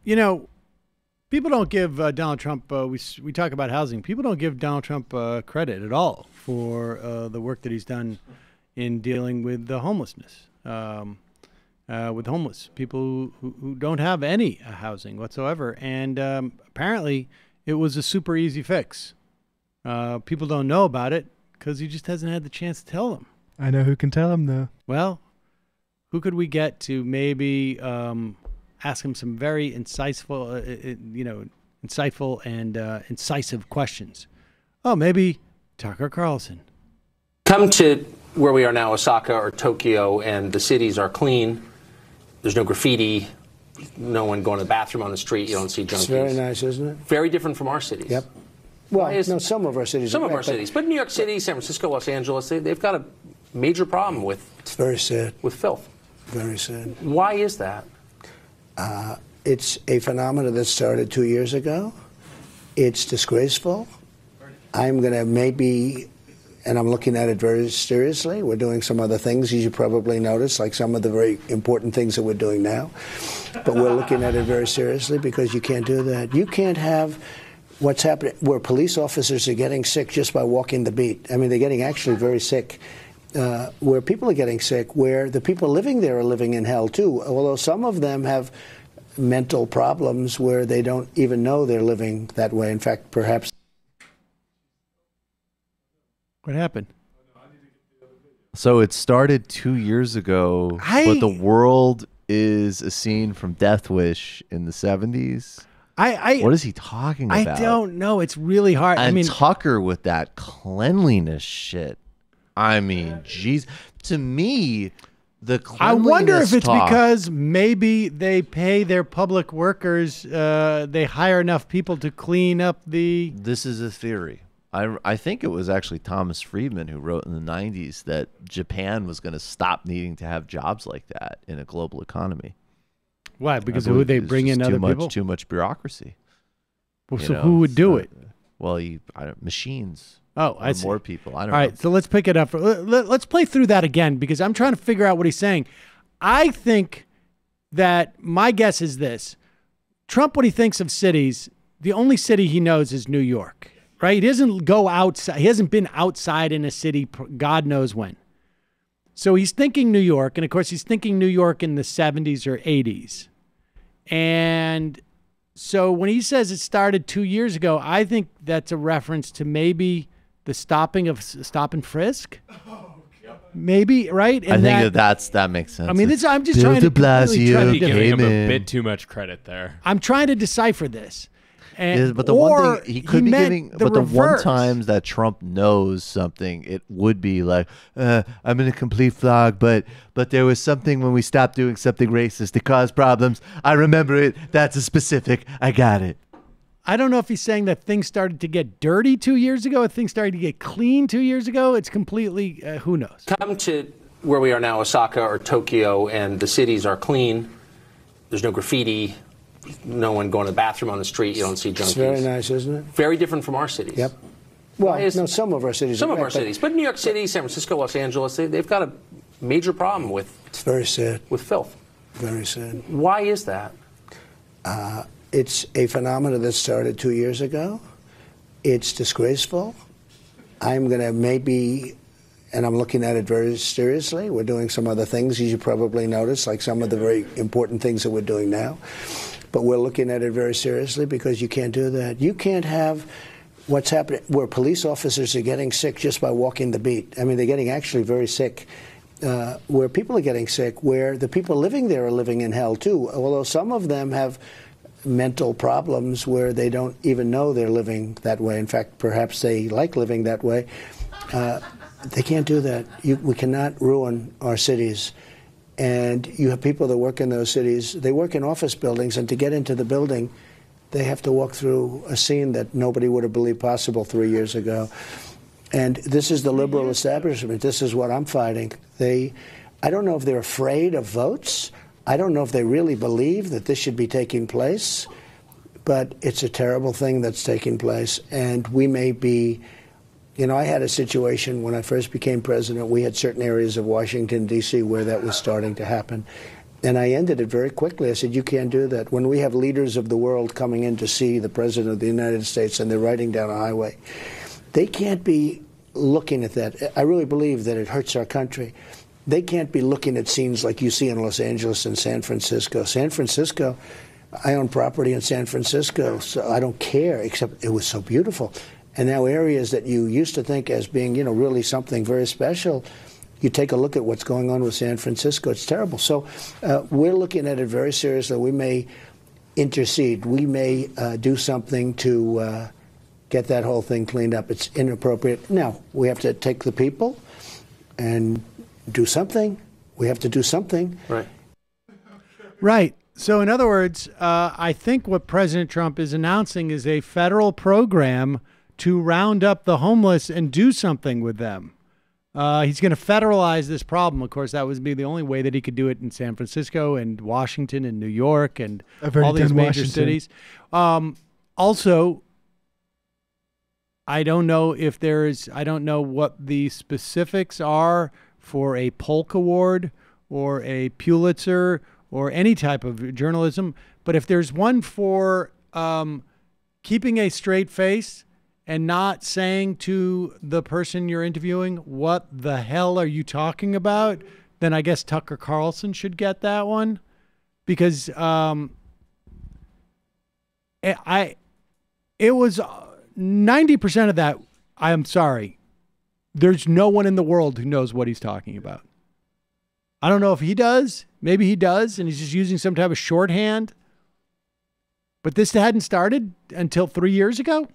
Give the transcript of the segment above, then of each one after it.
You know, people don't give Donald Trump, we talk about housing, people don't give Donald Trump credit at all for the work that he's done in dealing with the homelessness, with homeless people who don't have any housing whatsoever. And apparently it was a super easy fix. People don't know about it because he just hasn't had the chance to tell them. I know who can tell him, though. Well, who could we get to maybe ask him some very insightful and incisive questions? Oh, maybe Tucker Carlson. Come to where we are now, Osaka or Tokyo, and the cities are clean. There's no graffiti, no one going to the bathroom on the street. You don't see junkies. It's very nice, isn't it? Very different from our cities. Yep. Well, no, some of our cities. Some of our cities. But New York City, San Francisco, Los Angeles, they've got a major problem with... It's very sad. With filth. Very sad. Why is that? It's a phenomenon that started 2 years ago. It's disgraceful. I'm going to maybe, and I'm looking at it very seriously. We're doing some other things, as you probably noticed, like some of the very important things that we're doing now. But we're looking at it very seriously because you can't do that. You can't have what's happening where police officers are getting sick just by walking the beat. I mean, they're getting actually very sick. Where people are getting sick, where the people living there are living in hell too, although some of them have mental problems where they don't even know they're living that way. In fact, perhaps. What happened? So it started 2 years ago, but the world is a scene from Death Wish in the 70s. What is he talking about? I don't know. It's really hard. And I mean, Tucker with that cleanliness shit. I mean, geez, to me, the cleanliness I wonder if it's talk, because maybe they pay their public workers, they hire enough people to clean up the... This is a theory. I think it was actually Thomas Friedman who wrote in the 90s that Japan was going to stop needing to have jobs like that in a global economy. Why? Because who they bring in other people? Too much bureaucracy. Well, so who would do it? Well, machines. Oh, I see. More people. I don't know. All right, so let's pick it up. Let's play through that again because I'm trying to figure out what he's saying. I think that my guess is this. Trump, when he thinks of cities, the only city he knows is New York, right? He doesn't go outside. He hasn't been outside in a city God knows when. So he's thinking New York, and of course he's thinking New York in the 70s or 80s. And so when he says it started 2 years ago, I think that's a reference to maybe the stopping of stop and frisk. Maybe, right? And I think that makes sense. I mean, I'm just trying to giving him a bit too much credit there. I'm trying to decipher this. And, but the one thing he could be giving, but the one reverse. times that Trump knows something, it would be like, I'm in a complete fog, but there was something when we stopped doing something racist to cause problems. I remember it. That's a specific. I got it. I don't know if he's saying that things started to get dirty 2 years ago, or things started to get clean 2 years ago. It's completely, who knows? Come to where we are now, Osaka or Tokyo, and the cities are clean. There's no graffiti, no one going to the bathroom on the street. You don't see junkies. It's very nice, isn't it? Very different from our cities. Yep. Well, no, some of our cities. Some of our cities. But New York City, San Francisco, Los Angeles, they've got a major problem with... It's very sad. With filth. Very sad. Why is that? It's a phenomenon that started 2 years ago. It's disgraceful. I'm going to maybe, and I'm looking at it very seriously. We're doing some other things, as you probably noticed, like some of the very important things that we're doing now. But we're looking at it very seriously because you can't do that. You can't have what's happening where police officers are getting sick just by walking the beat. I mean, they're getting actually very sick. Where people are getting sick, where the people living there are living in hell too, although some of them have mental problems where they don't even know they're living that way. In fact, perhaps they like living that way. They can't do that. We cannot ruin our cities. And you have people that work in those cities. They work in office buildings, and to get into the building, they have to walk through a scene that nobody would have believed possible 3 years ago. And this is the liberal establishment. This is what I'm fighting. I don't know if they're afraid of votes. I don't know if they really believe that this should be taking place, but it's a terrible thing that's taking place. And we may be, You know, I had a situation when I first became president. We had certain areas of Washington, D.C. where that was starting to happen. And I ended it very quickly. I said, you can't do that. When we have leaders of the world coming in to see the President of the United States and they're riding down a highway, they can't be looking at that. I really believe that it hurts our country. They can't be looking at scenes like you see in Los Angeles and San Francisco. San Francisco, I own property in San Francisco, so I don't care, except it was so beautiful. And now areas that you used to think as being, you know, really something very special, you take a look at what's going on with San Francisco, it's terrible. So we're looking at it very seriously. We may intercede. We may do something to get that whole thing cleaned up. It's inappropriate. Now, we have to take the people and do something. We have to do something. Right. Right. So in other words, I think what President Trump is announcing is a federal program to round up the homeless and do something with them. He's going to federalize this problem. Of course, that would be the only way that he could do it in San Francisco and Washington and New York and all these major cities. Also, I don't know if I don't know what the specifics are for a Polk Award or a Pulitzer or any type of journalism. But if there's one for keeping a straight face and not saying to the person you're interviewing, what the hell are you talking about, then I guess Tucker Carlson should get that one. Because it was 90% of that, I'm sorry, there's no one in the world who knows what he's talking about. I don't know if he does. Maybe he does, and he's just using some type of shorthand. But this hadn't started until 3 years ago.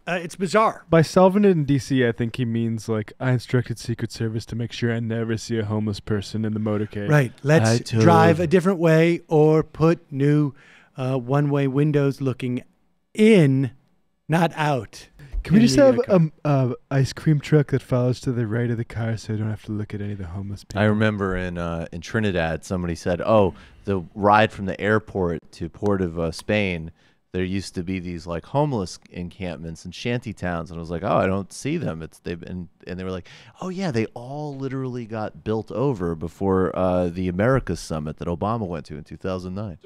It's bizarre. By solving it in D.C., I think he means, like, I instructed Secret Service to make sure I never see a homeless person in the motorcade. Right. Let's drive a different way or put new one-way windows looking in, not out. Can we just have a ice cream truck that follows to the right of the car so I don't have to look at any of the homeless people? I remember in Trinidad, somebody said, oh, the ride from the airport to Port of Spain, there used to be these like homeless encampments and shanty towns, and I was like, oh, I don't see them. And they were like, oh yeah, they all literally got built over before the Americas Summit that Obama went to in 2009.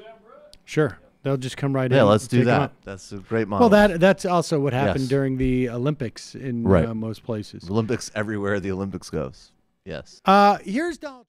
Sure, they'll just come right in. Yeah, let's do that. That's a great model. Well, that's also what happened during the Olympics in most places. Olympics everywhere the Olympics goes. Yes. Here's Donald.